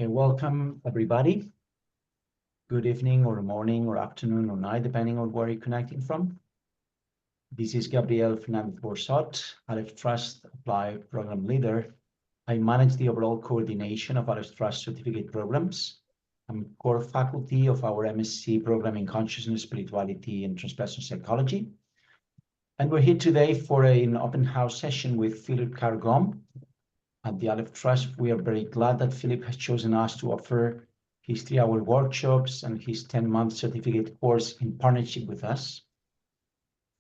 Okay, welcome everybody. Good evening or morning or afternoon or night, depending on where you're connecting from. This is Gabriel Fernandez-Borsot, Aleph Trust Applied Program Leader. I manage the overall coordination of Aleph Trust certificate programs. I'm core faculty of our MSc program in Consciousness, Spirituality, and Transpersonal Psychology. And we're here today for an open house session with Philip Carr-Gomm. At the Aleph Trust, we are very glad that Philip has chosen us to offer his 3-hour workshops and his 10-month certificate course in partnership with us.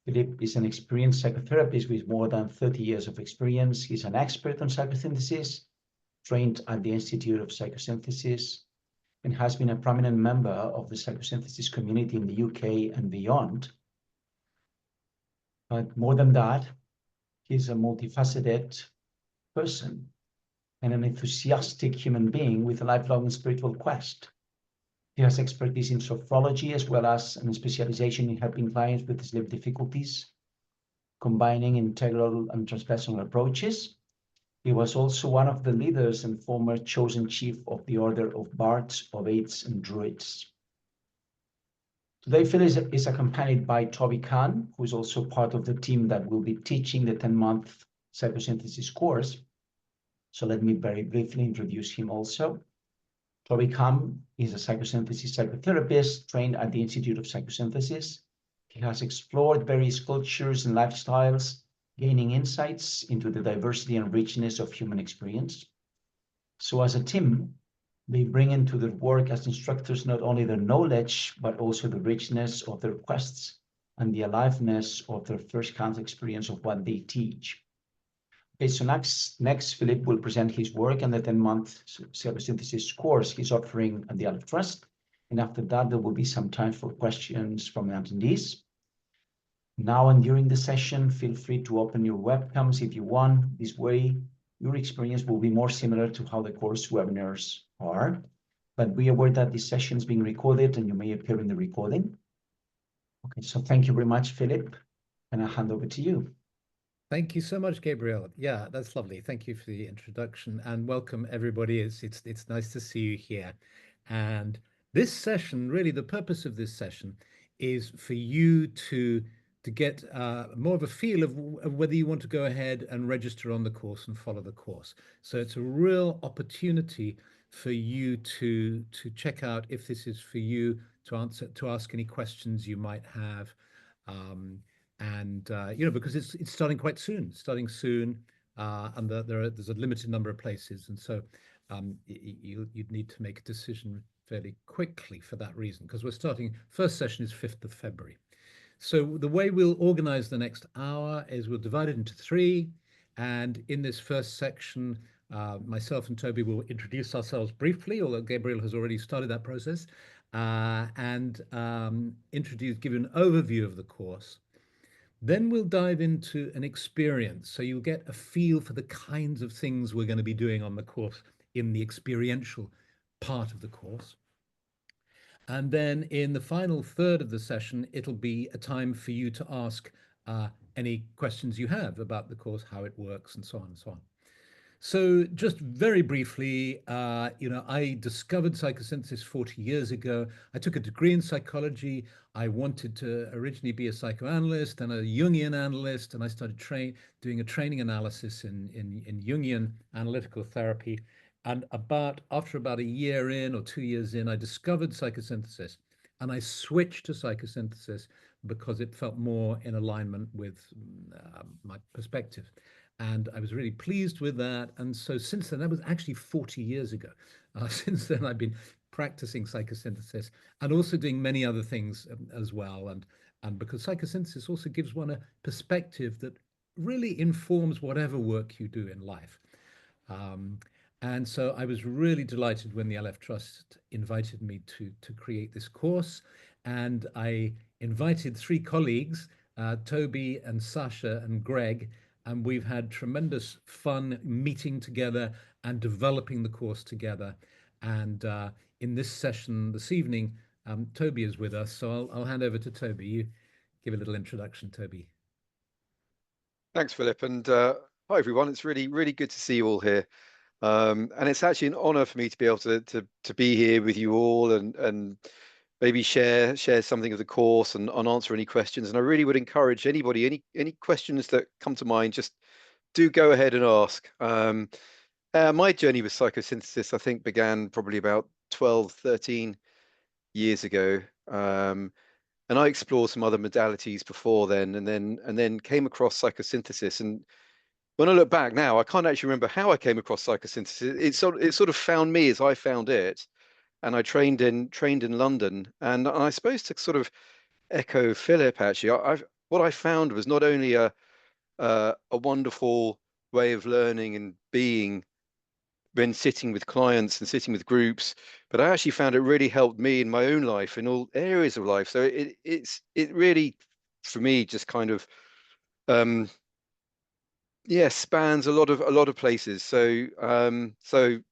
Philip is an experienced psychotherapist with more than 30 years of experience. He's an expert on psychosynthesis, trained at the Institute of Psychosynthesis, and has been a prominent member of the psychosynthesis community in the UK and beyond. But more than that, he's a multifaceted person and an enthusiastic human being with a lifelong spiritual quest. He has expertise in sophrology as well as a specialization in helping clients with sleep difficulties, combining integral and transpersonal approaches. He was also one of the leaders and former chosen chief of the Order of Bards, Ovates, and Druids. Today, Philip is accompanied by Toby Khan, who is also part of the team that will be teaching the 10-month psychosynthesis course. So let me very briefly introduce him also. Toby Khan is a psychosynthesis psychotherapist trained at the Institute of Psychosynthesis. He has explored various cultures and lifestyles, gaining insights into the diversity and richness of human experience. So as a team, they bring into their work as instructors not only their knowledge, but also the richness of their quests and the aliveness of their first-hand experience of what they teach. Okay, so next, Philip will present his work and the 10-month psychosynthesis course he's offering at the Aleph Trust. And after that, there will be some time for questions from the attendees. Now and during the session, feel free to open your webcams if you want. This way, your experience will be more similar to how the course webinars are. But be aware that this session is being recorded and you may appear in the recording. Okay, so thank you very much, Philip. And I'll hand over to you. Thank you so much, Gabriel. Yeah, that's lovely. Thank you for the introduction and welcome everybody. It's nice to see you here. And this session, really the purpose of this session is for you to get more of a feel of whether you want to go ahead and register on the course and follow the course. So it's a real opportunity for you to check out if this is for you, to ask any questions you might have. Because it's starting quite soon, and there's a limited number of places, and so you'd need to make a decision fairly quickly for that reason, because we're starting, first session is 5th of February. So the way we'll organize the next hour is we'll divide it into 3, and in this first section, myself and Toby will introduce ourselves briefly, although Gabriel has already started that process, and give an overview of the course. Then we'll dive into an experience. So you'll get a feel for the kinds of things we're going to be doing on the course in the experiential part of the course. And then in the final third of the session, it'll be a time for you to ask any questions you have about the course, how it works, and so on and so on. So just very briefly, I discovered psychosynthesis 40 years ago. I took a degree in psychology. I wanted to originally be a psychoanalyst and a Jungian analyst, and I started doing a training analysis in Jungian analytical therapy. And after about a year in or 2 years in, I discovered psychosynthesis, and I switched to psychosynthesis because it felt more in alignment with my perspective. And I was really pleased with that. And so since then, that was actually 40 years ago. Since then, I've been practicing psychosynthesis and also doing many other things as well. And because psychosynthesis also gives one a perspective that really informs whatever work you do in life. And so I was really delighted when the Aleph Trust invited me to create this course. And I invited 3 colleagues, Toby and Sasha and Greg, and we've had tremendous fun meeting together and developing the course together. And in this session this evening, Toby is with us, so I'll hand over to Toby. You give a little introduction, Toby. Thanks, Philip, and hi everyone. It's really good to see you all here. And it's actually an honor for me to be able to be here with you all and maybe share something of the course and answer any questions. And I really would encourage anybody, any questions that come to mind, just do go ahead and ask. My journey with psychosynthesis, I think, began probably about 12, 13 years ago. And I explored some other modalities before then, and then came across psychosynthesis. And when I look back now, I can't actually remember how I came across psychosynthesis. It sort of found me as I found it, and I trained in London. And I suppose to sort of echo Philip, actually, what I found was not only a wonderful way of learning and being when sitting with clients and sitting with groups, but I actually found it really helped me in my own life in all areas of life. So it really, for me, just kind of um, yeah, spans a lot of places. So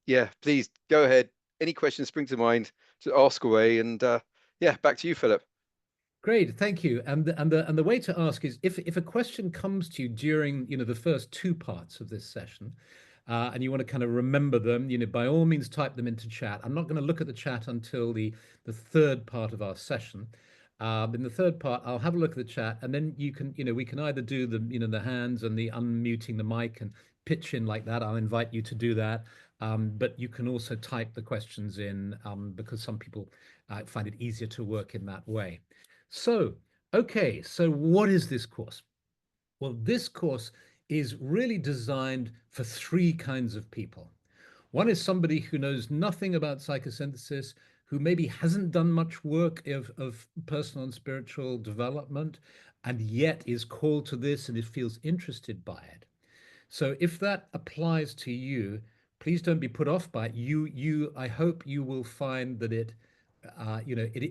yeah, please go ahead. Any questions spring to mind, to ask away. And yeah, back to you, Philip. Great, thank you. And the way to ask is if a question comes to you during the first two parts of this session, and you want to kind of remember them, by all means type them into chat. I'm not going to look at the chat until the third part of our session. In the third part, I'll have a look at the chat, and then we can either do the hands and the unmuting the mic and pitch in like that. I'll invite you to do that. But you can also type the questions in because some people find it easier to work in that way. So, okay, so what is this course? Well, this course is really designed for three kinds of people. One is somebody who knows nothing about psychosynthesis, who maybe hasn't done much work of personal and spiritual development, and yet is called to this and it feels interested by it. So if that applies to you, please don't be put off by it. I hope you will find that it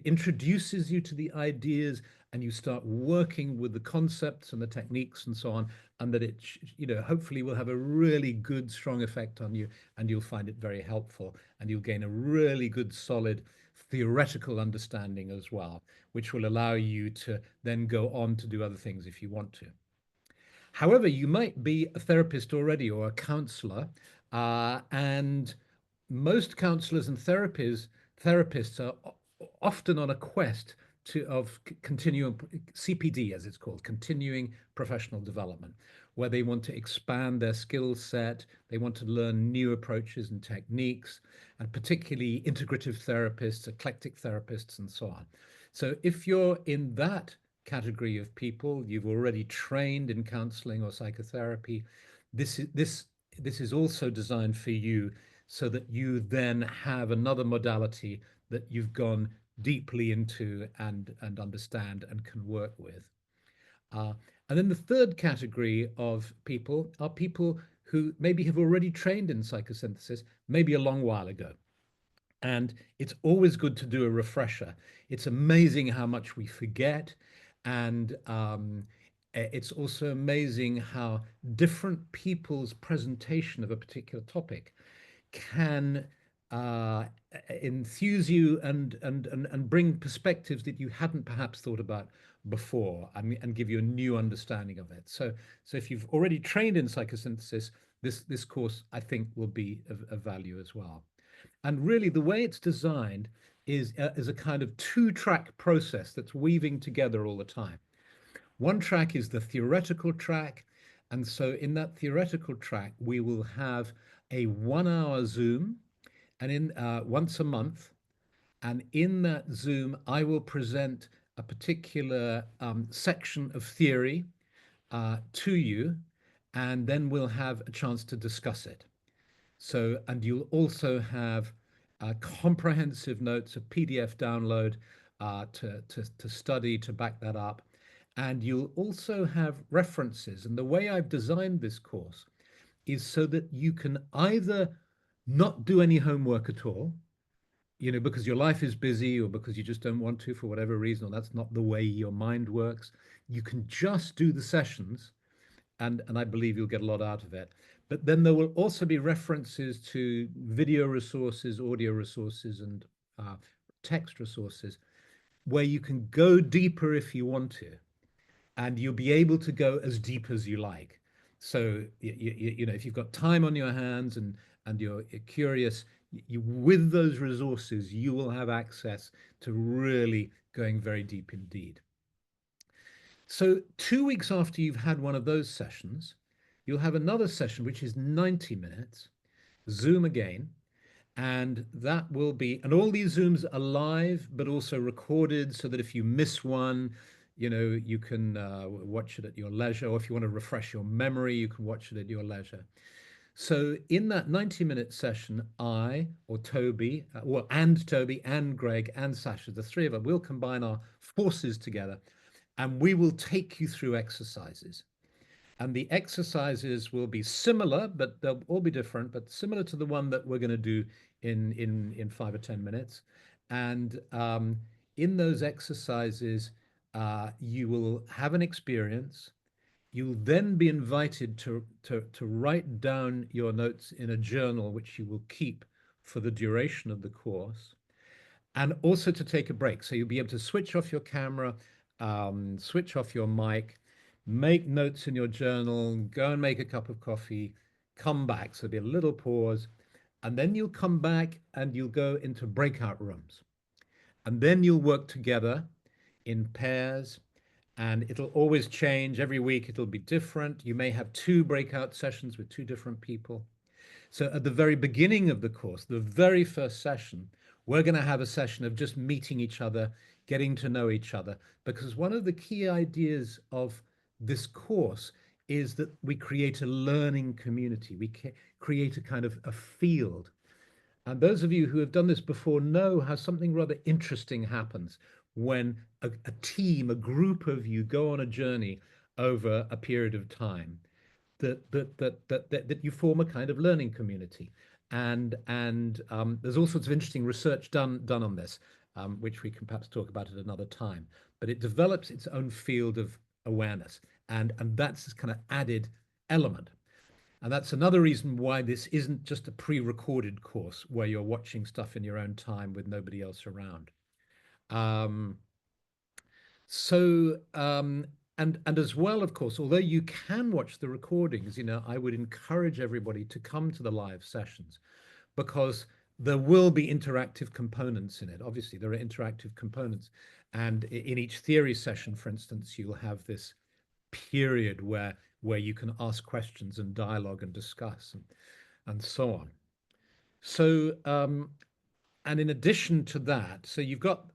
introduces you to the ideas and you start working with the concepts and the techniques and so on, and that hopefully will have a really good, strong effect on you, and you'll find it very helpful, and you'll gain a really good, solid theoretical understanding as well, which will allow you to then go on to do other things if you want to. However, you might be a therapist already or a counselor, and most counselors and therapists are often on a quest of continuum CPD, as it's called, continuing professional development, where they want to expand their skill set, they want to learn new approaches and techniques, and particularly integrative therapists, eclectic therapists, and so on. So if you're in that category of people, you've already trained in counseling or psychotherapy, this is also designed for you so that you then have another modality that you've gone deeply into and understand and can work with. And then the third category of people are people who maybe have already trained in psychosynthesis, maybe a long while ago. And it's always good to do a refresher. It's amazing how much we forget. And it's also amazing how different people's presentation of a particular topic can enthuse you and bring perspectives that you hadn't perhaps thought about before, and give you a new understanding of it. So if you've already trained in psychosynthesis, this course I think will be of value as well. And really, the way it's designed is a kind of two-track process that's weaving together all the time. One track is the theoretical track. And so in that theoretical track, we will have a 1 hour Zoom and in once a month. And in that Zoom, I will present a particular section of theory to you, and then we'll have a chance to discuss it. So, and you'll also have comprehensive notes, a PDF download to study, to back that up. And you'll also have references. And the way I've designed this course is so that you can either not do any homework at all, because your life is busy or because you just don't want to for whatever reason, or that's not the way your mind works. You can just do the sessions, and I believe you'll get a lot out of it. But then there will also be references to video resources, audio resources, and text resources where you can go deeper if you want to, and you'll be able to go as deep as you like. So you know, if you've got time on your hands and you're curious, with those resources, you will have access to really going very deep indeed. So 2 weeks after you've had one of those sessions, you'll have another session, which is 90 minutes, Zoom again. And that will be, and all these Zooms are live, but also recorded so that if you miss one, you know, you can watch it at your leisure. Or if you want to refresh your memory, you can watch it at your leisure. So in that 90-minute session, I or Toby, and Toby and Greg and Sasha, the three of us, will combine our forces together and we will take you through exercises. And the exercises will be similar, but they'll all be different, but similar to the one that we're going to do in 5 or 10 minutes. And in those exercises, you will have an experience. You'll then be invited to write down your notes in a journal, which you will keep for the duration of the course, and also to take a break. So you'll be able to switch off your camera, switch off your mic, make notes in your journal, go and make a cup of coffee, come back. So there'll be a little pause, and then you'll come back and you'll go into breakout rooms. And then you'll work together in pairs, and it'll always change. Every week it'll be different. You may have 2 breakout sessions with 2 different people. So at the very beginning of the course, the very first session, we're going to have a session of just meeting each other, getting to know each other, because one of the key ideas of this course is that we create a learning community. We create a kind of a field. And those of you who have done this before know how something rather interesting happens when a team, a group of you go on a journey over a period of time, that you form a kind of learning community. And there's all sorts of interesting research done on this, which we can perhaps talk about at another time. But it develops its own field of awareness, and that's this kind of added element. And that's another reason why this isn't just a pre-recorded course where you're watching stuff in your own time with nobody else around. And as well, of course, although you can watch the recordings, you know, I would encourage everybody to come to the live sessions, because there will be interactive components in it. Obviously, there are interactive components. And in each theory session, for instance, you'll have this period where you can ask questions and dialogue and discuss and so on. So, and in addition to that, so you've got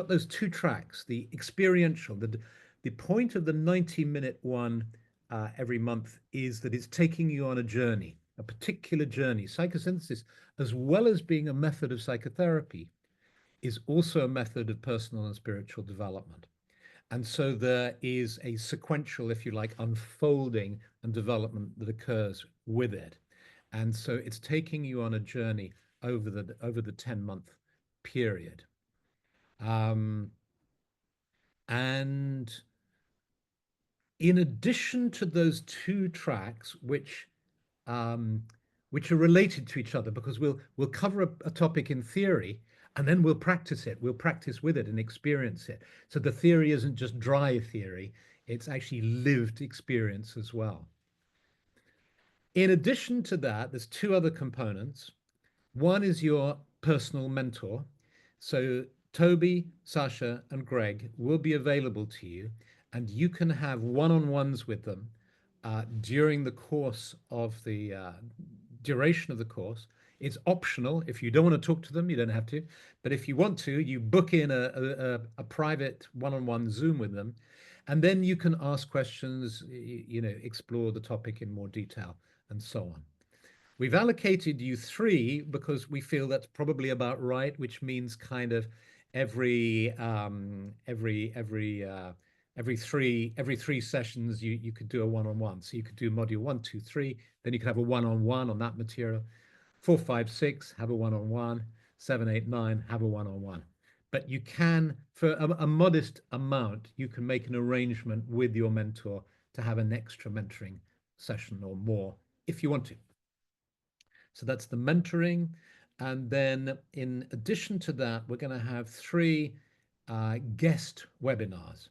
those 2 tracks, the experiential. The point of the 90-minute one every month is that it's taking you on a journey, a particular journey. Psychosynthesis, as well as being a method of psychotherapy, is also a method of personal and spiritual development. And so there is a sequential, if you like, unfolding and development that occurs with it. And so it's taking you on a journey over the 10-month period. And in addition to those 2 tracks, which are related to each other, because we'll cover a topic in theory, and then we'll practice it. We'll practice with it and experience it. So the theory isn't just dry theory, it's actually lived experience as well. In addition to that, there's 2 other components. One is your personal mentor. So Toby, Sasha, and Greg will be available to you, and you can have one-on-ones with them during the course of the duration of the course. It's optional. If you don't want to talk to them, you don't have to. But if you want to, you book in a private one-on-one Zoom with them, and then you can ask questions, you know, explore the topic in more detail, and so on. We've allocated you 3 because we feel that's probably about right, which means kind of every 3 sessions you could do a one-on-one. So you could do module 1, 2, 3, then you could have a one-on-one on that material. 4, 5, 6, have a one-on-one. 7, 8, 9, have a one-on-one. But you can, for a modest amount, you can make an arrangement with your mentor to have an extra mentoring session or more if you want to. So that's the mentoring. And then in addition to that, we're going to have 3 guest webinars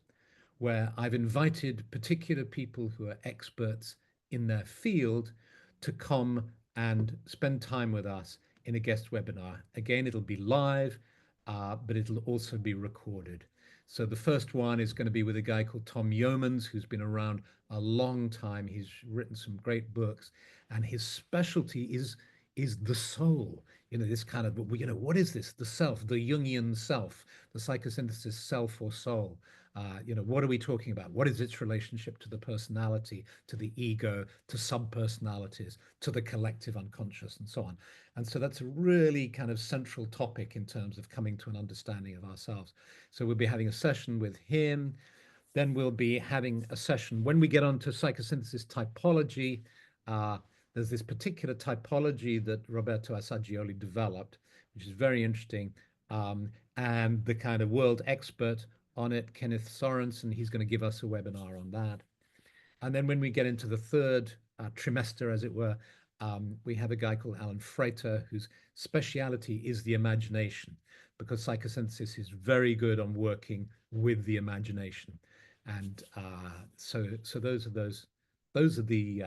where I've invited particular people who are experts in their field to come and spend time with us in a guest webinar. Again, it'll be live, but it'll also be recorded. So the first one is going to be with a guy called Tom Yeomans, who's been around a long time. He's written some great books, and his specialty is the soul. This kind of, what is this? The self, the Jungian self, the psychosynthesis self or soul. What are we talking about? What is its relationship to the personality, to the ego, to subpersonalities, to the collective unconscious, and so on? And so that's a really kind of central topic in terms of coming to an understanding of ourselves. So we'll be having a session with him. Then we'll be having a session when we get onto psychosynthesis typology. There's this particular typology that Roberto Assagioli developed, which is very interesting. And the kind of world expert on it, Kenneth Sorensen, he's going to give us a webinar on that. And then when we get into the third trimester, as it were, we have a guy called Alan Freiter, whose speciality is the imagination, because psychosynthesis is very good on working with the imagination. And so those are the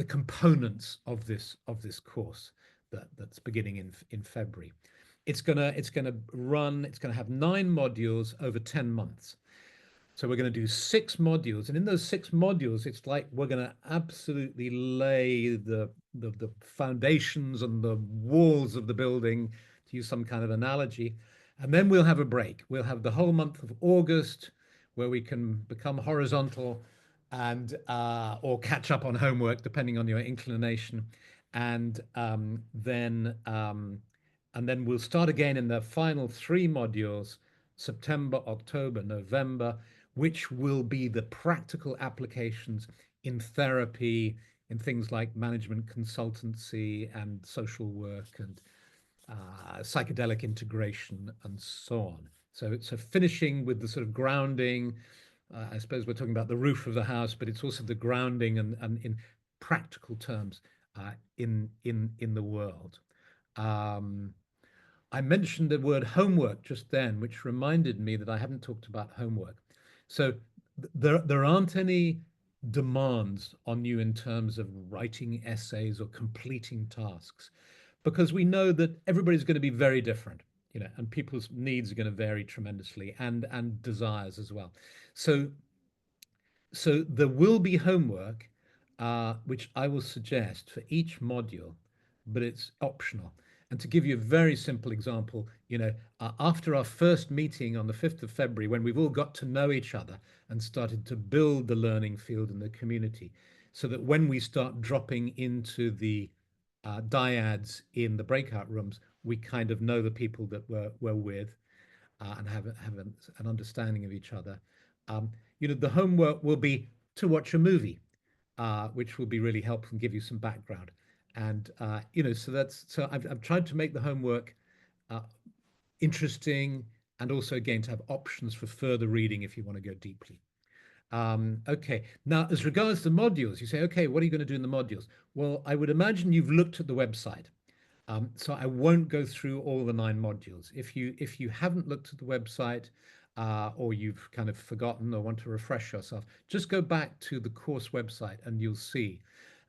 components of this course that's beginning in February. It's gonna have 9 modules over 10 months. So we're going to do 6 modules, and in those 6 modules, it's like we're going to absolutely lay the foundations and the walls of the building, to use some kind of analogy. And then we'll have a break. We'll have the whole month of August where we can become horizontal and or catch up on homework, depending on your inclination. And then we'll start again in the final 3 modules, September, October, November, which will be the practical applications in therapy, in things like management consultancy and social work and psychedelic integration and so on. So finishing with the sort of grounding, I suppose we're talking about the roof of the house, but it's also the grounding and in practical terms in the world. I mentioned the word homework just then, which reminded me that I haven't talked about homework. So there aren't any demands on you in terms of writing essays or completing tasks, because we know that everybody's going to be very different, and people's needs are going to vary tremendously, and desires as well. So there will be homework, which I will suggest for each module, but it's optional. And to give you a very simple example, after our first meeting on the 5th of February, when we've all got to know each other and started to build the learning field in the community, so that when we start dropping into the dyads in the breakout rooms, we kind of know the people that we're with and have an understanding of each other. The homework will be to watch a movie, which will be really helpful and give you some background. And so I've tried to make the homework interesting, and also again to have options for further reading if you want to go deeply. Okay, now as regards the modules, you say, okay, what are you going to do in the modules? Well, I would imagine you've looked at the website. So I won't go through all the 9 modules. If you haven't looked at the website, or you've kind of forgotten or want to refresh yourself, just go back to the course website and you'll see.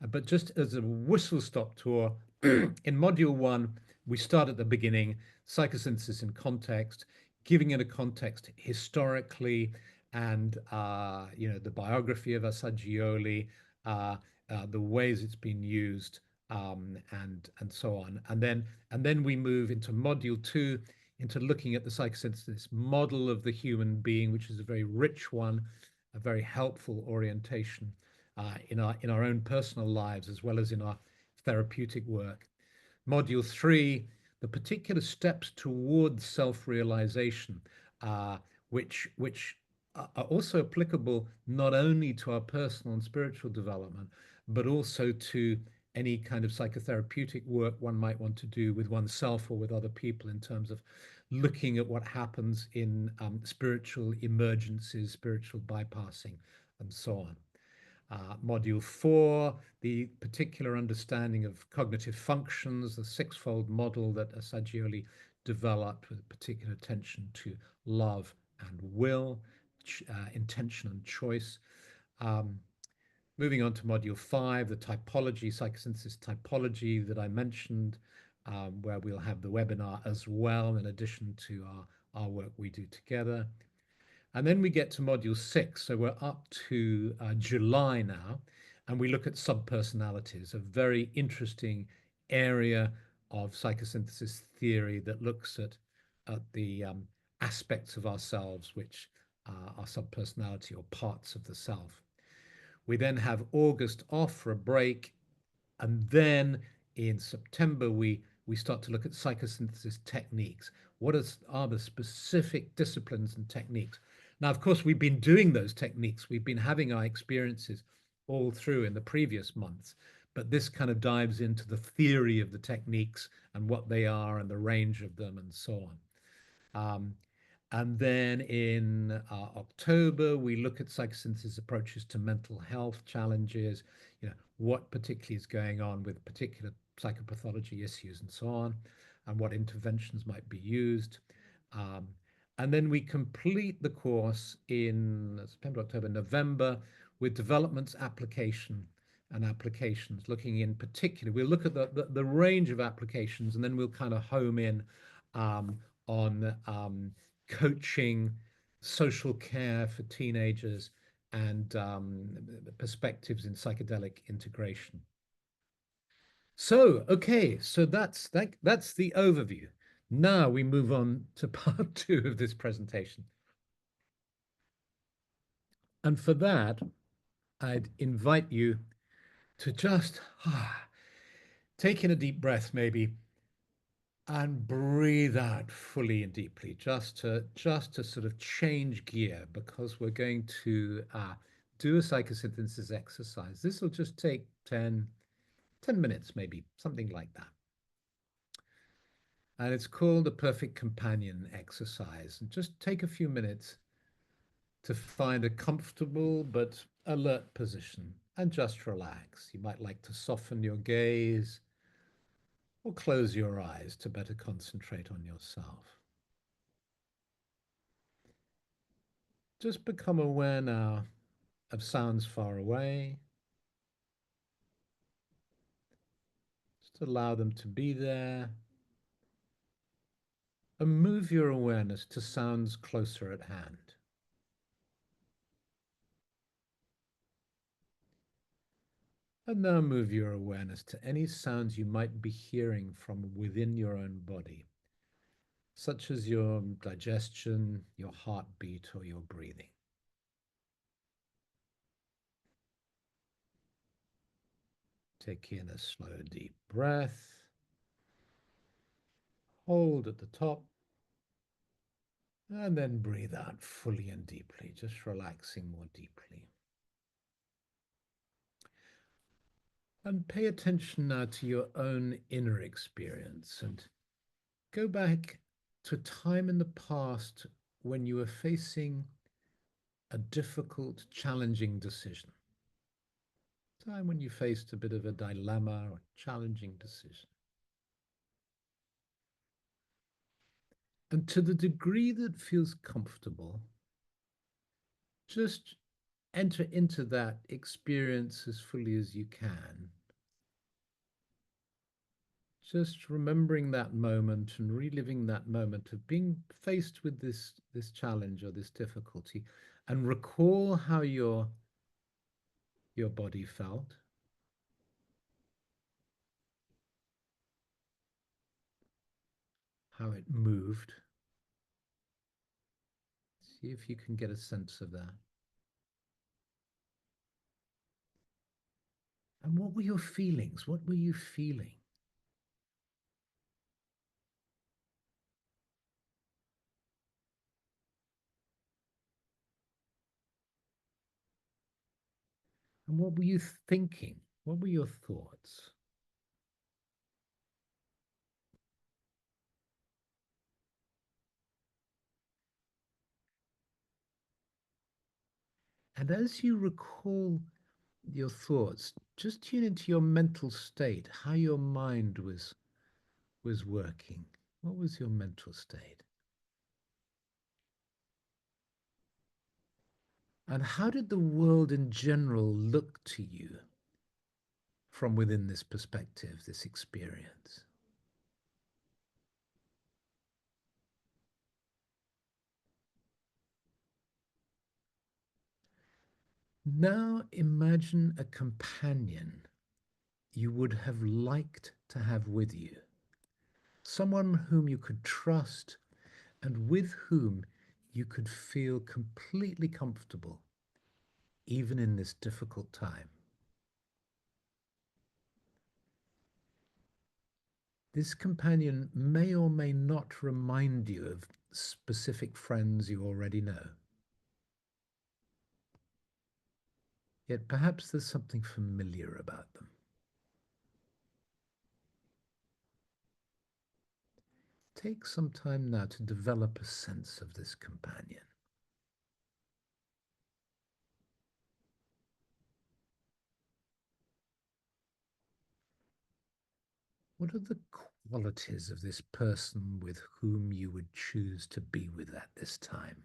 But just as a whistle-stop tour, in module 1, we start at the beginning, psychosynthesis in context, giving it a context historically, and the biography of Assagioli, the ways it's been used, and so on. And then we move into module 2, into looking at the psychosynthesis model of the human being, which is a very rich one, a very helpful orientation in our own personal lives as well as in our therapeutic work. Module 3, the particular steps towards self-realization, which are also applicable not only to our personal and spiritual development, but also to any kind of psychotherapeutic work one might want to do with oneself or with other people, in terms of looking at what happens in spiritual emergencies, spiritual bypassing, and so on. Module 4, the particular understanding of cognitive functions, the 6-fold model that Assagioli developed, with particular attention to love and will, intention and choice. moving on to module 5, the typology, psychosynthesis typology that I mentioned, where we'll have the webinar as well, in addition to our work we do together. And then we get to module 6. So we're up to July now, and we look at subpersonalities, a very interesting area of psychosynthesis theory that looks at the aspects of ourselves which are subpersonality or parts of the self. We then have August off for a break, and then in September we start to look at psychosynthesis techniques. What are the specific disciplines and techniques? Now, of course, we've been doing those techniques. We've been having our experiences all through in the previous months, but this kind of dives into the theory of the techniques and what they are and the range of them and so on. And then in October, we look at psychosynthesis approaches to mental health challenges, what particularly is going on with particular psychopathology issues and so on, and what interventions might be used. And then we complete the course in September, October, November with developments, application, and applications, looking in particular. We'll look at the range of applications, and then we'll kind of home in on coaching, social care for teenagers, and perspectives in psychedelic integration. So, okay, so that's the overview. Now we move on to part 2 of this presentation. And for that, I'd invite you to just take in a deep breath, maybe, and breathe out fully and deeply, just to sort of change gear, because we're going to do a psychosynthesis exercise. This will just take 10 minutes, maybe, something like that. And it's called a perfect companion exercise. And just take a few minutes to find a comfortable but alert position and just relax. You might like to soften your gaze or close your eyes to better concentrate on yourself. Just become aware now of sounds far away. Just allow them to be there. And move your awareness to sounds closer at hand. And now move your awareness to any sounds you might be hearing from within your own body, such as your digestion, your heartbeat, or your breathing. Take in a slow, deep breath. Hold at the top. And then breathe out fully and deeply, just relaxing more deeply. And pay attention now to your own inner experience, and go back to a time in the past when you were facing a difficult, challenging decision. A time when you faced a bit of a dilemma or a challenging decision. And to the degree that feels comfortable, just enter into that experience as fully as you can. Just remembering that moment and reliving that moment of being faced with this challenge or this difficulty, and recall how your body felt. How it moved. See if you can get a sense of that. And what were your feelings? What were you feeling? And what were you thinking? What were your thoughts? And as you recall your thoughts, just tune into your mental state, how your mind was working. What was your mental state? And how did the world in general look to you from within this perspective, this experience? Now imagine a companion you would have liked to have with you, someone whom you could trust and with whom you could feel completely comfortable, even in this difficult time. This companion may or may not remind you of specific friends you already know. Yet perhaps there's something familiar about them. Take some time now to develop a sense of this companion. What are the qualities of this person with whom you would choose to be with at this time?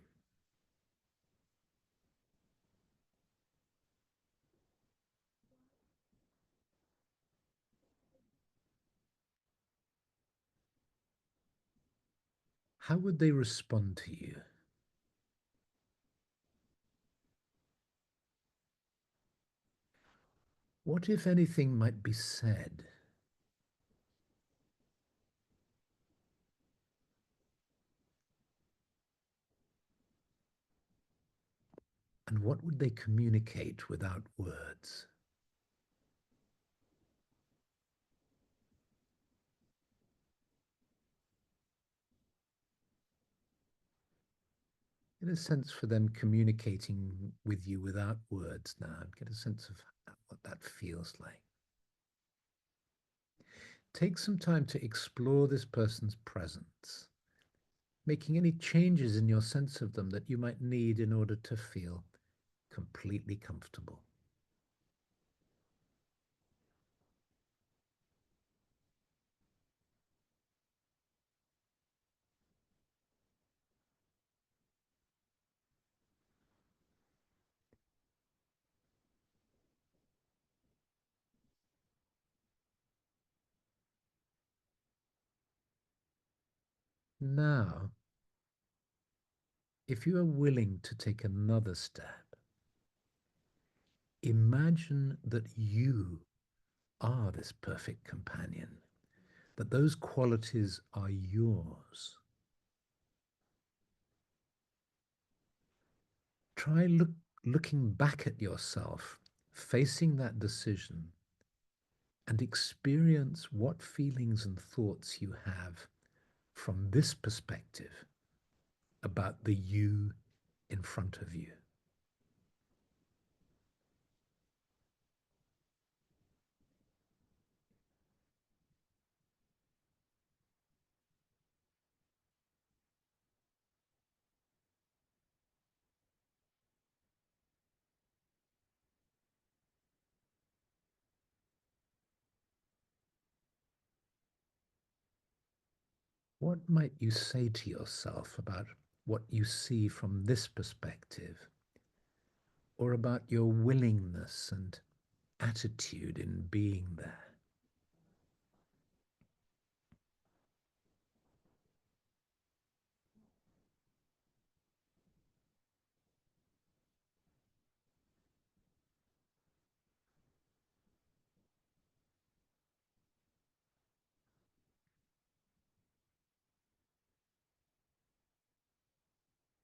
How would they respond to you? What, if anything, might be said? And what would they communicate without words? Get a sense for them communicating with you without words now. Get a sense of what that feels like. Take some time to explore this person's presence, making any changes in your sense of them that you might need in order to feel completely comfortable. Now, if you are willing to take another step, imagine that you are this perfect companion, that those qualities are yours. Try looking back at yourself, facing that decision, and experience what feelings and thoughts you have from this perspective about the you in front of you. What might you say to yourself about what you see from this perspective, or about your willingness and attitude in being there?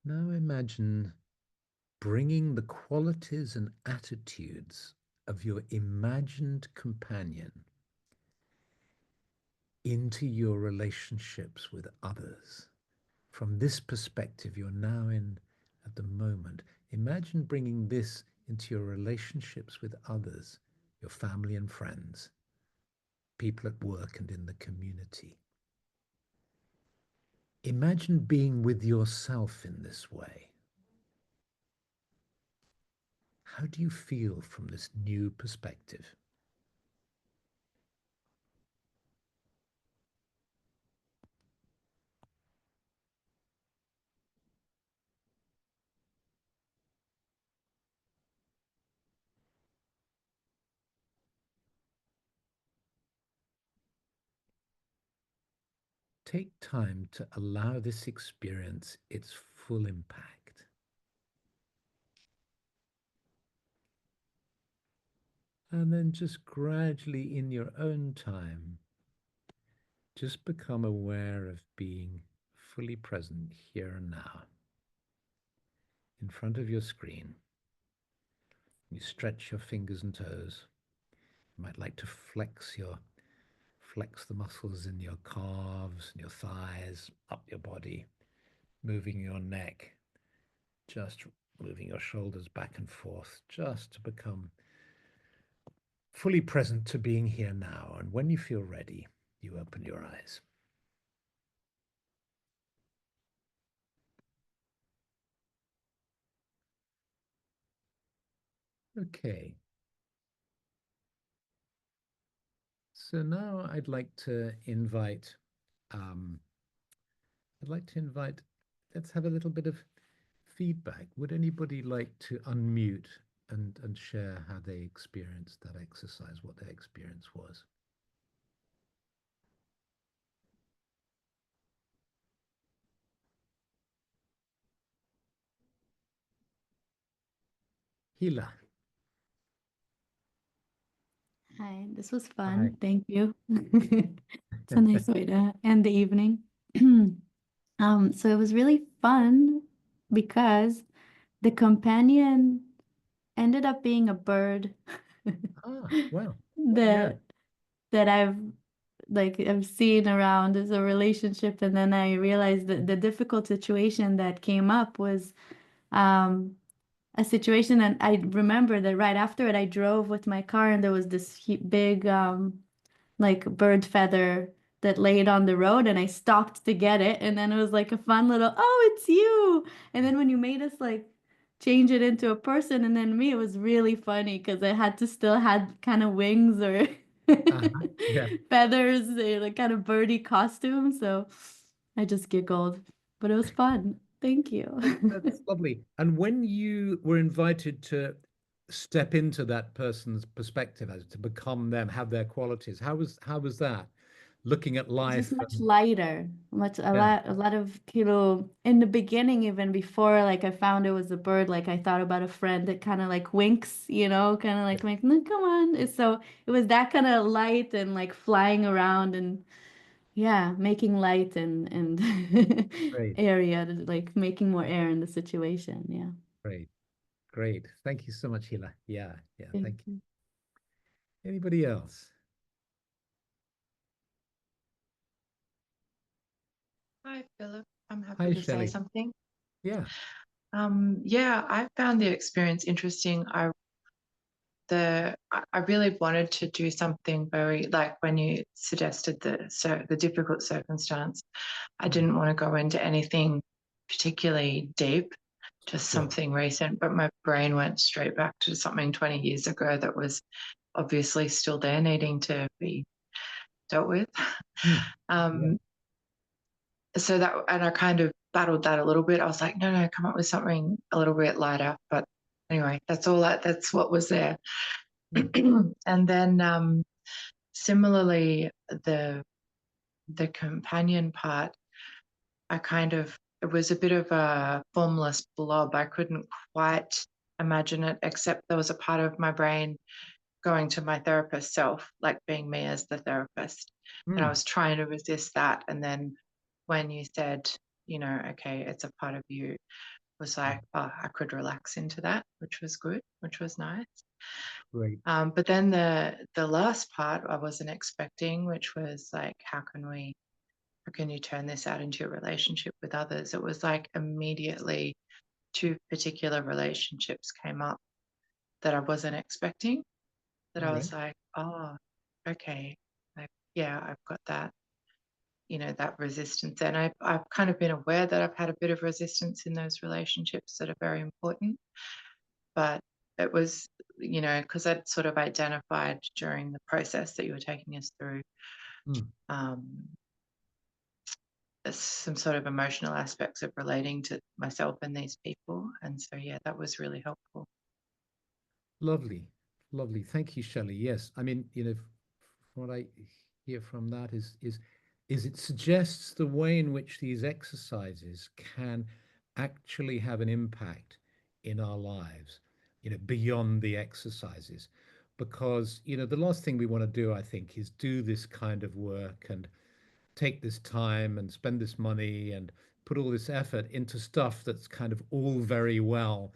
Now imagine bringing the qualities and attitudes of your imagined companion into your relationships with others. From this perspective you're now in at the moment, imagine bringing this into your relationships with others, your family and friends, people at work and in the community. Imagine being with yourself in this way. How do you feel from this new perspective? take time to allow this experience its full impact. And then just gradually in your own time, just become aware of being fully present here and now in front of your screen. You stretch your fingers and toes. You might like to flex the muscles in your calves and your thighs, up your body, moving your neck, just moving your shoulders back and forth, just to become fully present to being here now. And when you feel ready, you open your eyes. Okay. So now I'd like to invite, let's have a little bit of feedback. Would anybody like to unmute and share how they experienced that exercise, what their experience was? Hila. Hi, this was Hi. fun. Thank you. It's a nice way to end the evening. So it was really fun because the companion ended up being a bird Ah, wow. that that I've seen around as a relationship, and then I realized that the difficult situation that came up was um a situation, and I remember that right after it I drove with my car and there was this big like bird feather that laid on the road, and I stopped to get it, and then it was like a fun little, oh, it's you. And then when you made us like change it into a person and then me, it was really funny because I had to still had kind of wings or Yeah. feathers, like kind of birdie costume. So I just giggled, but it was fun. Thank you. That's lovely. And when you were invited to step into that person's perspective, as to become them, have their qualities, how was that? Looking at It's just life much and lighter, yeah. a lot of in the beginning, even before like I found it was a bird, like I thought about a friend that kind of like winks, kind of like make, "No, come on." So it was that kind of light and like flying around and yeah, making light and Great, area, like making more air in the situation. Yeah. great, great. Thank you so much, Hila. Yeah, yeah, Thank thank you. you. Anybody else? Hi, Philip. I'm happy Hi, to say Shelley. something. Yeah. Yeah, I found the experience interesting. I really wanted to do something very like when you suggested the difficult circumstance. I didn't want to go into anything particularly deep, just Sure. something recent. But my brain went straight back to something 20 years ago that was obviously still there, needing to be dealt with. Mm, yeah, So that, and I kind of battled that a little bit. I was like, no, come up with something a little bit lighter. But anyway, that's what was there. And then similarly, the companion part, it was a bit of a formless blob. I couldn't quite imagine it, except there was a part of my brain going to my therapist self, like being me as the therapist. And I Mm, was trying to resist that. And then when you said, okay, it's a part of you, was like, oh, I could relax into that, which was good, which was nice. great. But then the last part I wasn't expecting, which was like, how can you turn this out into a relationship with others? It was like immediately two particular relationships came up that I wasn't expecting, that All I right. was like, oh, okay, like, yeah, I've got that, that resistance. And I've kind of been aware that I've had a bit of resistance in those relationships that are very important. But it was, because I'd sort of identified during the process that you were taking us through Mm, um, some sort of emotional aspects of relating to myself and these people. And so, yeah, that was really helpful. lovely, lovely. Thank you, Shelley. Yes, I mean, from what I hear from that is is it suggests the way in which these exercises can actually have an impact in our lives, beyond the exercises. Because, the last thing we want to do, I think, is do this kind of work and take this time and spend this money and put all this effort into stuff that's kind of all very well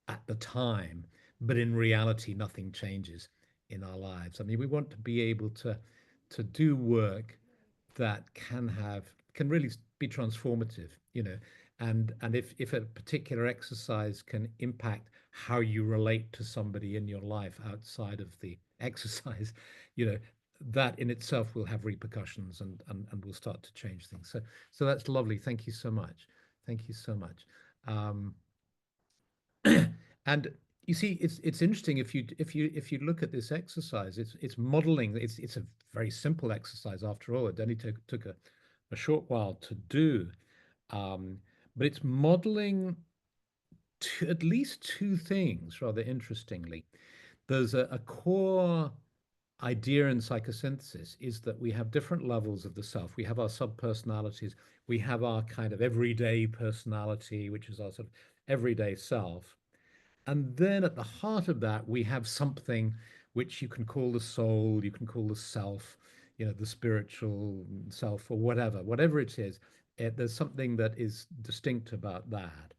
at the time, but in reality, nothing changes in our lives. I mean, we want to be able to do work that can really be transformative, and if a particular exercise can impact how you relate to somebody in your life outside of the exercise, that in itself will have repercussions and will start to change things. So that's lovely. Thank you so much. Thank you so much. And you see, it's interesting if you look at this exercise, it's modeling. It's a very simple exercise after all. It only took a short while to do, but it's modeling at least two things rather interestingly. There's a core idea in psychosynthesis is that we have different levels of the self. We have our subpersonalities. We have our kind of everyday personality, which is our sort of everyday self. And then at the heart of that, we have something which you can call the soul, you can call the self, the spiritual self, or whatever it is. There's something that is distinct about that.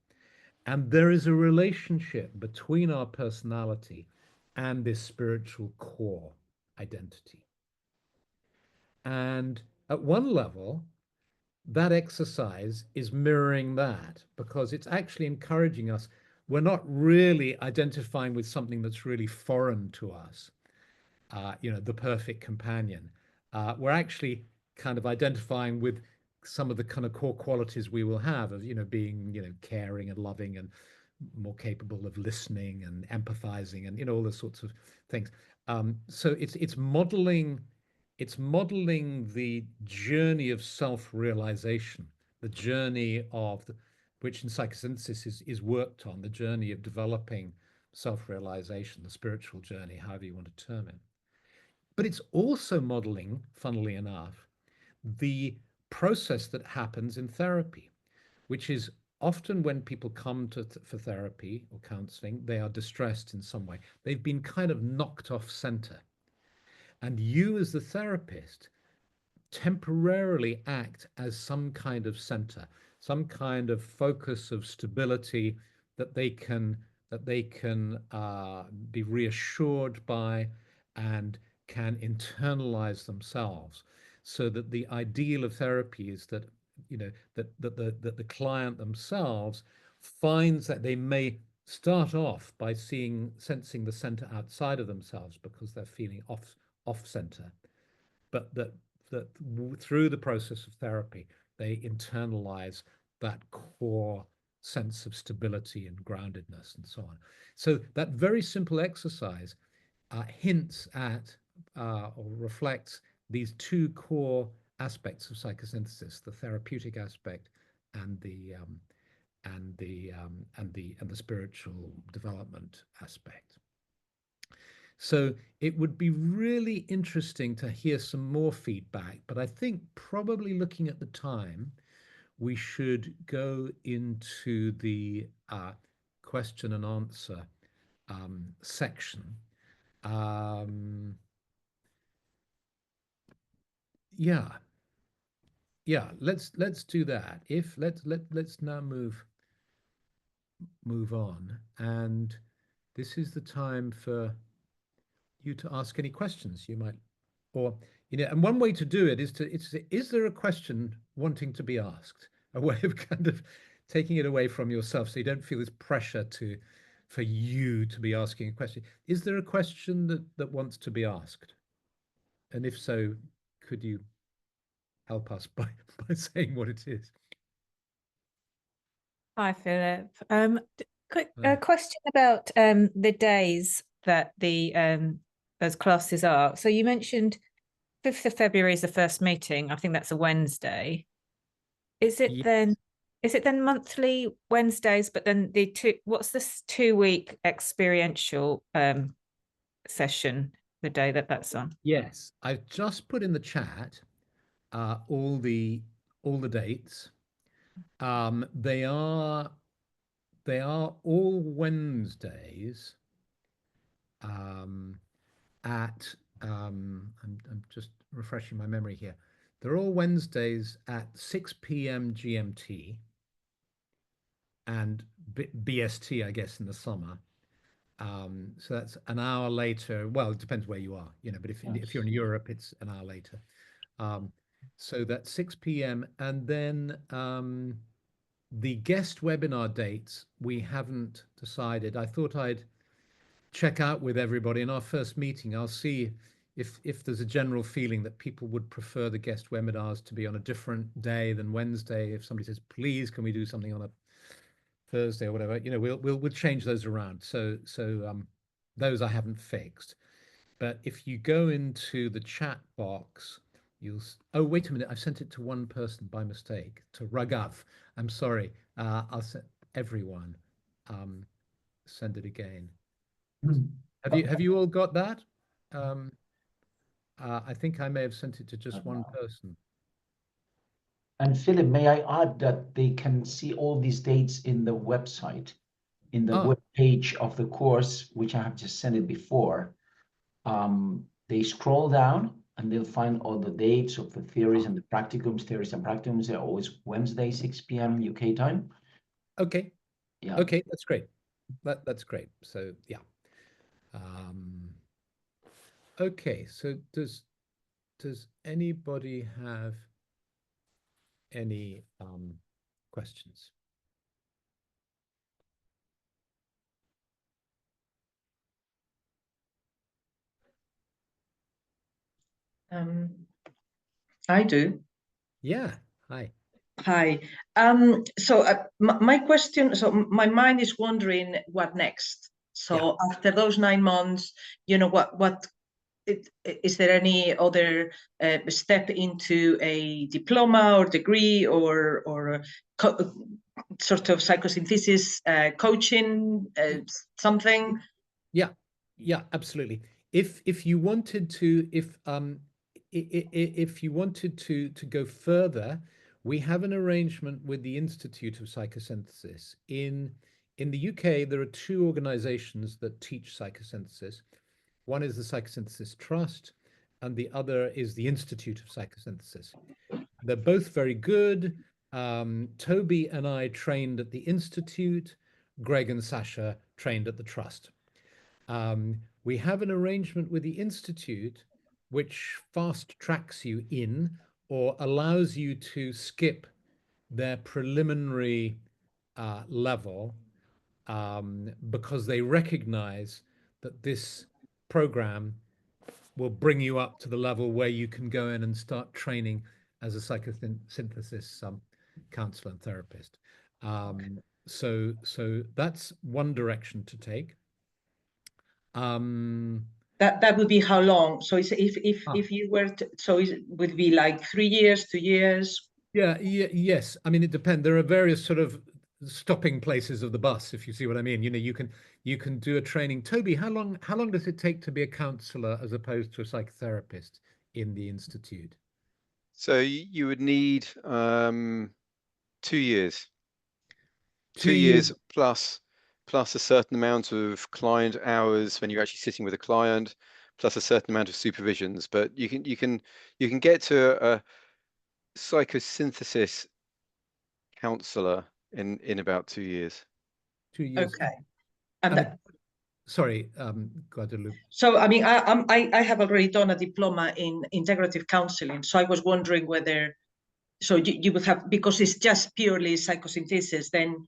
And there is a relationship between our personality and this spiritual core identity. And at one level, that exercise is mirroring that, because it's actually encouraging us. We're not really identifying with something that's really foreign to us, the perfect companion. We're actually kind of identifying with some of the kind of core qualities we will have of, being, caring and loving and more capable of listening and empathizing and, all those sorts of things. So it's modeling the journey of self-realization, the journey of which in psychosynthesis is worked on, the journey of developing self-realization, the spiritual journey, however you want to term it. But it's also modeling, funnily enough, the process that happens in therapy, which is often when people come for therapy or counseling, they are distressed in some way. They've been kind of knocked off center. And you as the therapist temporarily act as some kind of center, some kind of focus of stability that they can be reassured by and can internalize themselves. So that the ideal of therapy is that that the client themselves finds that they may start off by sensing the center outside of themselves because they're feeling off center, but that through the process of therapy, they internalize that core sense of stability and groundedness and so on. So that very simple exercise hints at or reflects these two core aspects of psychosynthesis: the therapeutic aspect and the spiritual development aspect. So it would be really interesting to hear some more feedback, but I think probably looking at the time, we should go into the question and answer section. Yeah, let's do that. Let's now move on, and this is the time for you to ask any questions you might, or and one way to do it is there a question wanting to be asked, a way of kind of taking it away from yourself so you don't feel this pressure for you to be asking a question. Is there a question that wants to be asked? And if so, could you help us by saying what it is? Hi, Philip. Quick question about the days that those classes are. So you mentioned 5th of February is the first meeting. I think that's a Wednesday. Is it then monthly Wednesdays? But then what's this 2-week experiential session? The day that's on? Yes, I've just put in the chat all the dates. They are all Wednesdays at I'm just refreshing my memory here. They're all Wednesdays at 6 p.m. GMT and BST, I guess, in the summer. So that's an hour later. Well, it depends where you are, but if you're in Europe, it's an hour later. So that's 6 p.m. And then the guest webinar dates, we haven't decided. I thought I'd check out with everybody in our first meeting. I'll see if there's a general feeling that people would prefer the guest webinars to be on a different day than Wednesday. If somebody says, please, can we do something on a Thursday or whatever, we'll change those around. So those I haven't fixed. But if you go into the chat box, oh, wait a minute, I've sent it to one person by mistake, to Ragav. I'm sorry. I'll send everyone. Send it again. Have you all got that? I think I may have sent it to just one person. And Philip, may I add that they can see all these dates in the website, in the web page of the course, which I have just sent it before. They scroll down and they'll find all the dates of the theories and the practicums. Theories and practicums are always Wednesday, 6 p.m. UK time. Okay. Yeah. Okay, that's great. That's great. So yeah. Okay, so does anybody have any questions? I do. Yeah. Hi. Hi. So my question, so my mind is wondering what next. So after those 9 months, what is there any other step into a diploma or degree or sort of psychosynthesis coaching something? Yeah, absolutely. If you wanted to, if you wanted to go further, we have an arrangement with the Institute of Psychosynthesis. In the UK, there are 2 organizations that teach psychosynthesis. One is the Psychosynthesis Trust, and the other is the Institute of Psychosynthesis. They're both very good. Toby and I trained at the Institute. Greg and Sasha trained at the Trust. We have an arrangement with the Institute which fast tracks you in or allows you to skip their preliminary level because they recognize that this program will bring you up to the level where you can go in and start training as a psychosynthesis counselor and therapist. So that's one direction to take. That would be how long? So if you were to, so it would be like 3 years, 2 years? Yes. I mean, it depends. There are various sort of stopping places of the bus, if you see what I mean. You can do a training. Toby, how long does it take to be a counselor as opposed to a psychotherapist in the Institute? So you would need 2 years. 2 2 years years plus a certain amount of client hours when you're actually sitting with a client, plus a certain amount of supervisions. But you can get to a psychosynthesis counselor in about 2 years. 2 years. Okay. Sorry, Guadalupe. So I mean, I have already done a diploma in integrative counseling. So I was wondering whether, so you would have, because it's just purely psychosynthesis, then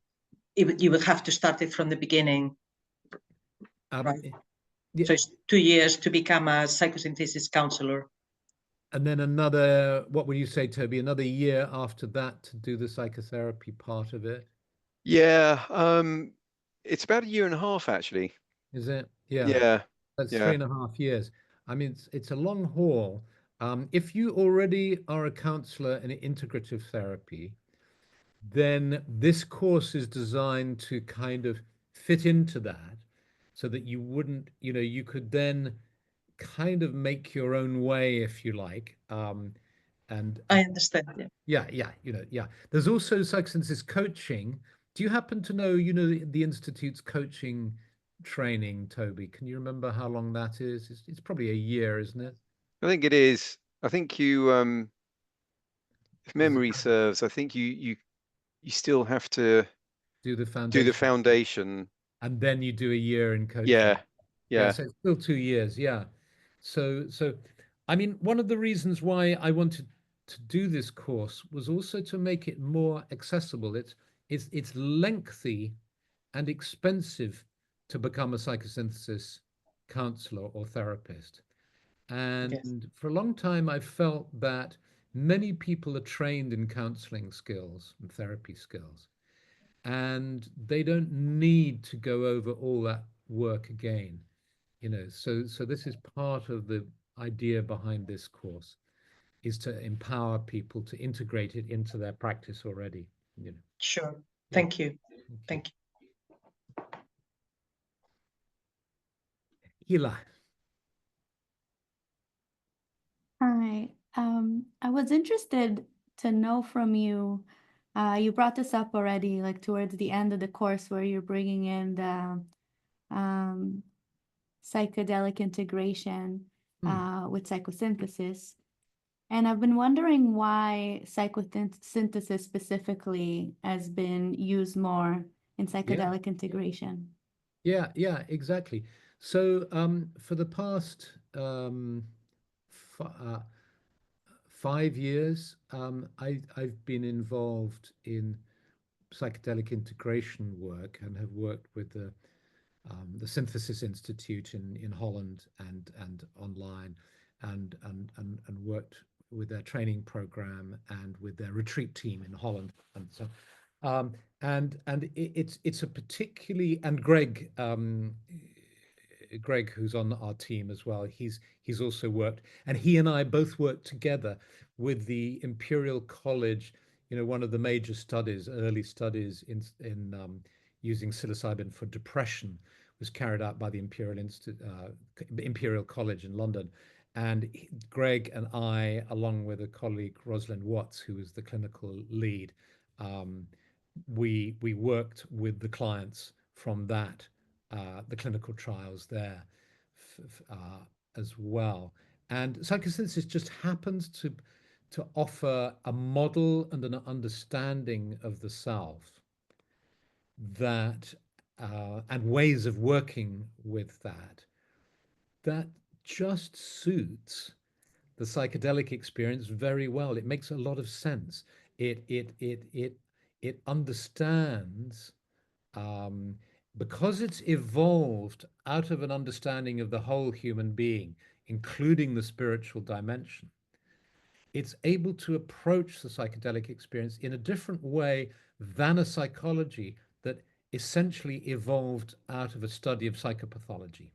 you would have to start it from the beginning. Right. Yeah. So it's 2 years to become a psychosynthesis counselor. And then another, what would you say, Toby, another year after that to do the psychotherapy part of it? Yeah, it's about 1.5 years actually. Is it? Yeah. Yeah. That's Yeah. 3.5 years. I mean, it's a long haul. If you already are a counselor in integrative therapy, then this course is designed to kind of fit into that so that you wouldn't, you could then kind of make your own way, if you like, And I understand. yeah, there's also psychosynthesis coaching. Do you happen to know, the Institute's coaching training, Toby? Can you remember how long that is? It's probably a year, isn't it? I think it is. I think you, if memory serves, I think you still have to do the do the foundation, foundation. and then you do a year in coaching. Yeah. So it's still 2 years. Yeah. So I mean, one of the reasons why I wanted to do this course was also to make it more accessible. It's lengthy and expensive to become a psychosynthesis counselor or therapist. And Yes. for a long time, I felt that many people are trained in counseling skills and therapy skills, and they don't need to go over all that work again. So this is part of the idea behind this course, is to empower people to integrate it into their practice already. Sure. Yeah. Thank you. Thank you. Hila. Hi. I was interested to know from you, you brought this up already, like towards the end of the course where you're bringing in the psychedelic integration with psychosynthesis. And I've been wondering why psychosynthesis specifically has been used more in psychedelic integration. Yeah, exactly. So for the past 5 years, I've been involved in psychedelic integration work and have worked with the Synthesis Institute in Holland and online, and worked with their training program and with their retreat team in Holland, and so it's a particularly, and Greg, who's on our team as well, he's also worked, and he and I both worked together with the Imperial College. One of the major studies, early studies in using psilocybin for depression, was carried out by the Imperial College in London. And Greg and I, along with a colleague, Rosalind Watts, who was the clinical lead, we worked with the clients from that, the clinical trials there as well. And psychosynthesis just happens to offer a model and an understanding of the self that and ways of working with that just suits the psychedelic experience very well. It makes a lot of sense. It understands, because it's evolved out of an understanding of the whole human being, including the spiritual dimension. It's able to approach the psychedelic experience in a different way than a psychology that essentially evolved out of a study of psychopathology.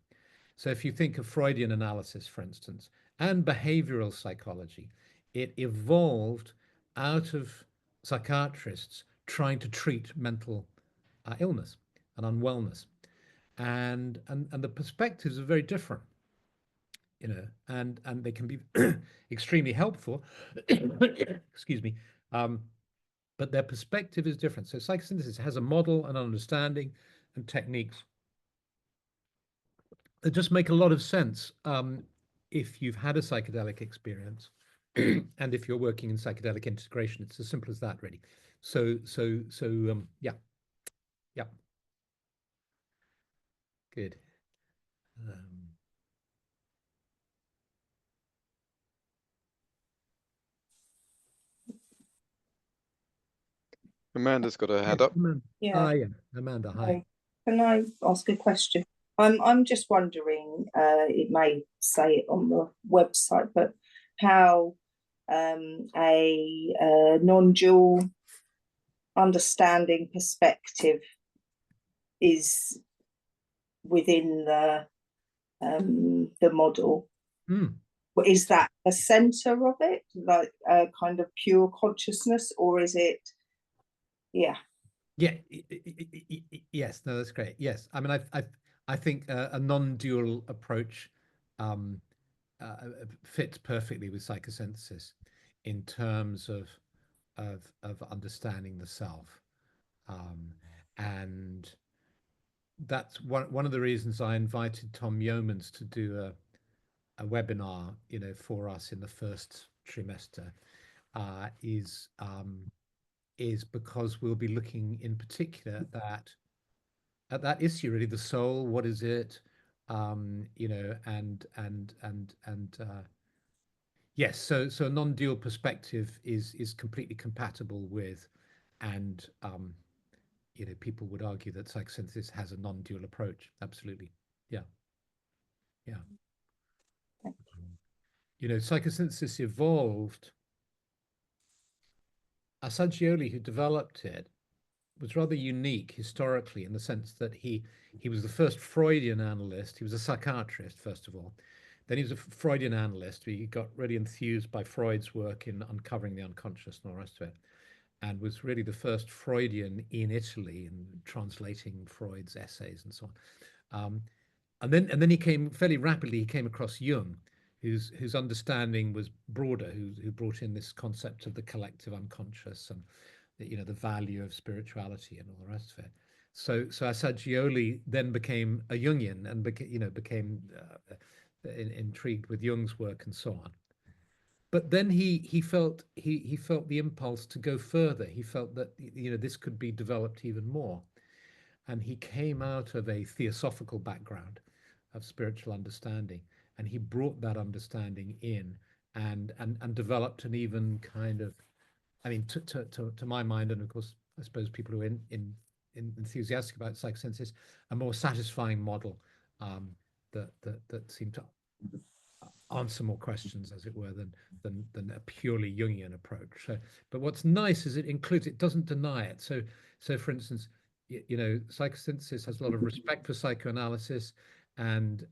So if you think of Freudian analysis, for instance, and behavioral psychology, it evolved out of psychiatrists trying to treat mental illness and unwellness. And the perspectives are very different. And they can be extremely helpful. Excuse me. But their perspective is different. So psychosynthesis has a model and understanding and techniques that just make a lot of sense if you've had a psychedelic experience, and if you're working in psychedelic integration. It's as simple as that, really. So yeah. Good. Amanda's got her hand up. Yeah. Amanda, hi. Can I ask a question? I'm just wondering, it may say it on the website, but how a non-dual understanding perspective is within the model. Is that the center of it, like a kind of pure consciousness, or is it? Yeah. Yes, no, that's great. Yes, I mean, I think a non-dual approach fits perfectly with psychosynthesis. in terms of understanding the self. And that's one of the reasons I invited Tom Yeomans to do a webinar, for us in the first trimester, is because we'll be looking in particular at that issue, really, the soul. What is it? Yes, so a non-dual perspective is completely compatible with, and people would argue that psychosynthesis has a non-dual approach. Absolutely. Yeah. Psychosynthesis evolved. Assagioli, who developed it, was rather unique historically, in the sense that he was the first Freudian analyst. He was a psychiatrist, first of all. Then he was a Freudian analyst. He got really enthused by Freud's work in uncovering the unconscious and all the rest of it, and was really the first Freudian in Italy in translating Freud's essays and so on. And then he came fairly rapidly. He came across Jung, whose understanding was broader, who brought in this concept of the collective unconscious and the value of spirituality and all the rest of it. So Assagioli then became a Jungian and became intrigued with Jung's work and so on. But then he felt the impulse to go further. He felt that this could be developed even more, and he came out of a theosophical background of spiritual understanding, and he brought that understanding in and developed an even kind of, I mean, to my mind, and of course, I suppose people who are enthusiastic about psychosynthesis, a more satisfying model that seemed to answer more questions, as it were, than a purely Jungian approach. But what's nice is it doesn't deny it. So for instance, psychosynthesis has a lot of respect for psychoanalysis, and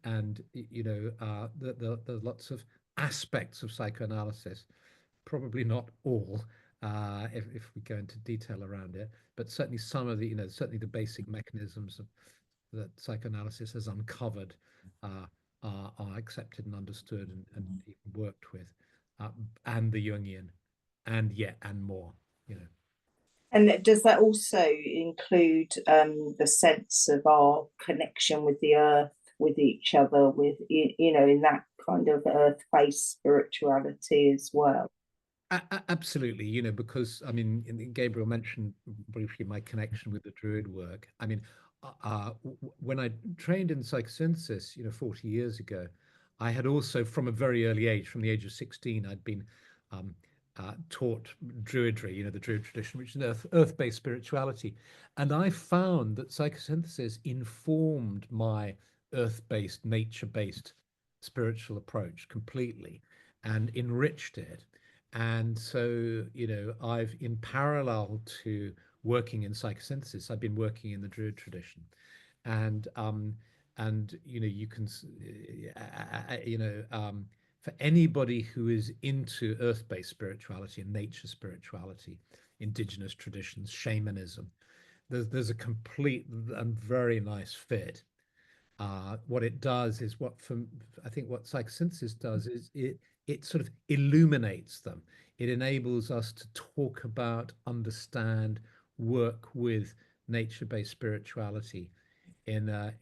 the lots of aspects of psychoanalysis, probably not all, if we go into detail around it, but certainly some of the, certainly the basic mechanisms that psychoanalysis has uncovered are accepted and understood and even worked with, and the Jungian, and more, And does that also include the sense of our connection with the earth, with each other, with, in that kind of earth-based spirituality as well? Absolutely, because I mean, Gabriel mentioned briefly my connection with the Druid work. I mean, when I trained in psychosynthesis, 40 years ago, I had also, from a very early age, from the age of 16, I'd been taught Druidry, the Druid tradition, which is earth-based spirituality. And I found that psychosynthesis informed my earth-based, nature-based spiritual approach completely and enriched it. And so, I've, in parallel to working in psychosynthesis, I've been working in the Druid tradition, and you can, for anybody who is into earth-based spirituality and nature spirituality, indigenous traditions, shamanism, there's a complete and very nice fit. What it does is I think what psychosynthesis does is it sort of illuminates them. It enables us to talk about, understand, work with nature-based spirituality in a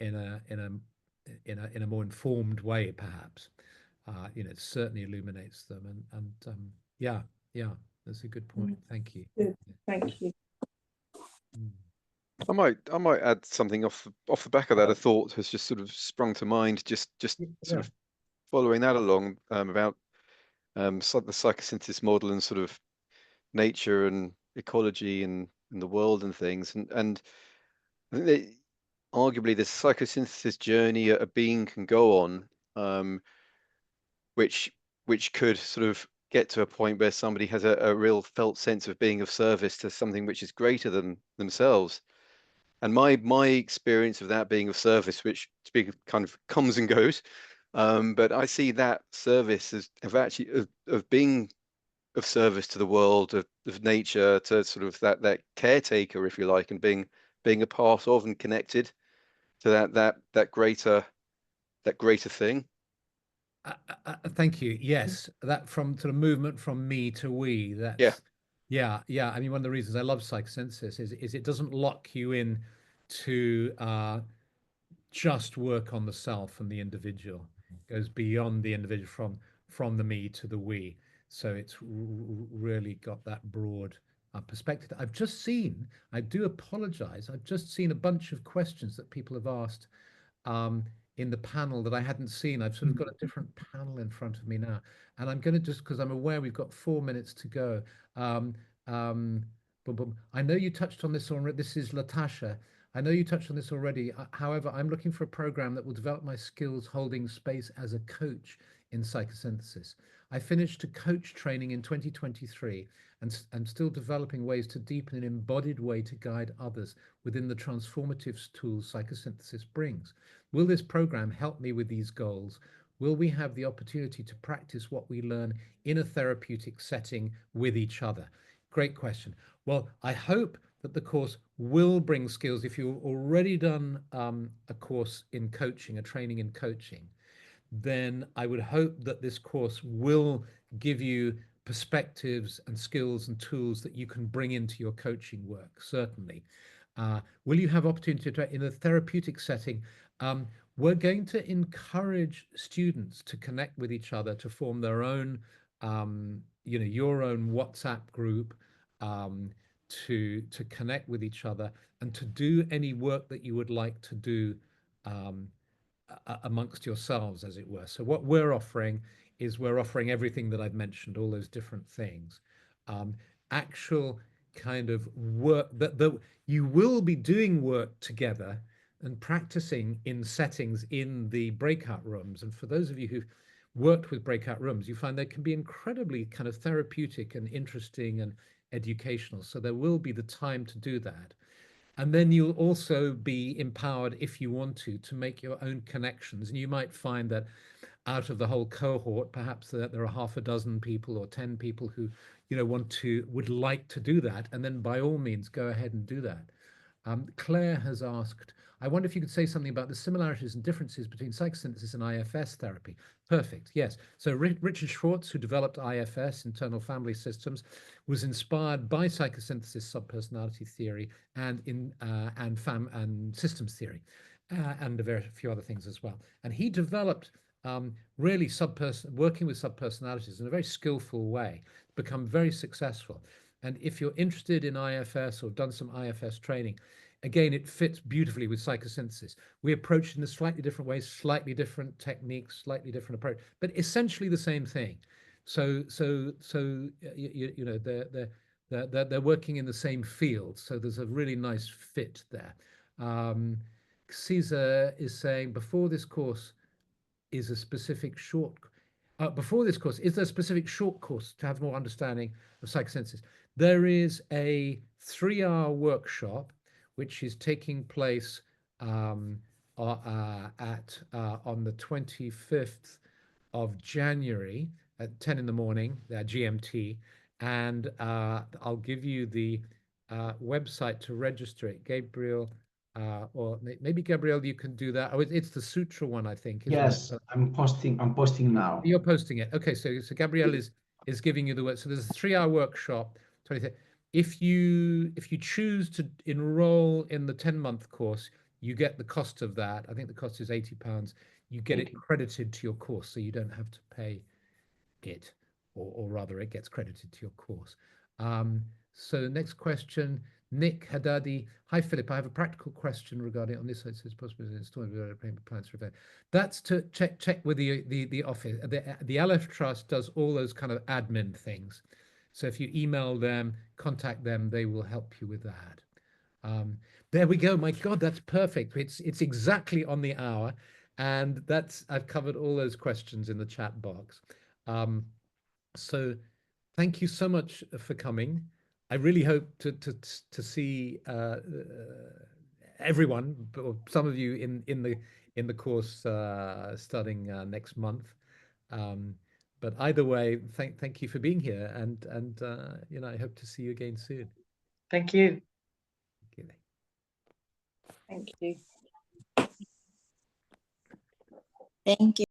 more informed way, perhaps. It certainly illuminates them, and yeah, that's a good point. Thank you. Good. Thank you. I might add something off the back of that. A thought has just sort of sprung to mind, just sort of following that along, about the psychosynthesis model and sort of nature and ecology and the world and things, and I think that arguably the psychosynthesis journey a being can go on, which could sort of get to a point where somebody has a real felt sense of being of service to something which is greater than themselves. And my experience of that being of service, which kind of comes and goes, but I see that service as of being of service to the world, of nature, to sort of that caretaker, if you like, and being a part of and connected to that greater thing. Thank you. Yes, that from sort of movement from me to we. That's yeah. I mean, one of the reasons I love psychosynthesis is it doesn't lock you in to just work on the self and the individual. It goes beyond the individual from the me to the we. So it's really got that broad perspective. I've just seen, I do apologize, I've just seen a bunch of questions that people have asked in the panel that I hadn't seen. I've sort of got a different panel in front of me now. And I'm going to just, because I'm aware we've got 4 minutes to go. I know you touched on this already. This is Latasha. I know you touched on this already. However, I'm looking for a program that will develop my skills holding space as a coach in psychosynthesis. I finished a coach training in 2023 and I'm still developing ways to deepen an embodied way to guide others within the transformative tools psychosynthesis brings. Will this program help me with these goals? Will we have the opportunity to practice what we learn in a therapeutic setting with each other? Great question. Well, I hope that the course will bring skills. If you've already done a course in coaching, a training in coaching, then I would hope that this course will give you perspectives and skills and tools that you can bring into your coaching work, certainly. Will you have opportunity to, in a therapeutic setting? We're going to encourage students to connect with each other, to form their own, your own WhatsApp group, to connect with each other and to do any work that you would like to do amongst yourselves, as it were. So what we're offering is we're offering everything that I've mentioned, all those different things. Actual kind of work that you will be doing work together and practicing in settings in the breakout rooms. And for those of you who've worked with breakout rooms, you find they can be incredibly kind of therapeutic and interesting and educational. So there will be the time to do that. And then you'll also be empowered, if you want to make your own connections. And you might find that out of the whole cohort, perhaps that there are half a dozen people or 10 people who, would like to do that. And then by all means, go ahead and do that. Claire has asked, I wonder if you could say something about the similarities and differences between psychosynthesis and IFS therapy. Perfect, yes. So Richard Schwartz, who developed IFS, internal family systems, was inspired by psychosynthesis subpersonality theory and systems theory, and a few other things as well. And he developed really working with subpersonalities in a very skillful way, become very successful. And if you're interested in IFS or done some IFS training, again, it fits beautifully with psychosynthesis. We approach it in a slightly different way, slightly different techniques, slightly different approach, but essentially the same thing. So they're working in the same field. So there's a really nice fit there. Caesar is saying, before this course is a specific short. Before this course, is there a specific short course to have more understanding of psychosynthesis? There is a 3-hour workshop which is taking place on the 25th of January at 10 in the morning, GMT, and I'll give you the website to register it. Gabriel, or maybe Gabrielle, you can do that. Oh, it's the Sutra one, I think. Yes, I'm posting now. You're posting it. Okay, so Gabrielle is giving you the word. So there's a 3-hour workshop. If you choose to enroll in the 10-month course, you get the cost of that. I think the cost is £80. You get it credited to your course, so you don't have to pay it, or rather, it gets credited to your course. So next question, Nick Haddadi. Hi, Philip. I have a practical question regarding on this side. It says possible installing payment plans for event. That's to check with the office. The Aleph Trust does all those kind of admin things. So if you email them, contact them, they will help you with that. There we go. My God, that's perfect. It's exactly on the hour, and I've covered all those questions in the chat box. So thank you so much for coming. I really hope to see everyone, or some of you in the course starting next month. But either way, thank you for being here, and I hope to see you again soon. Thank you. Okay. Thank you. Thank you.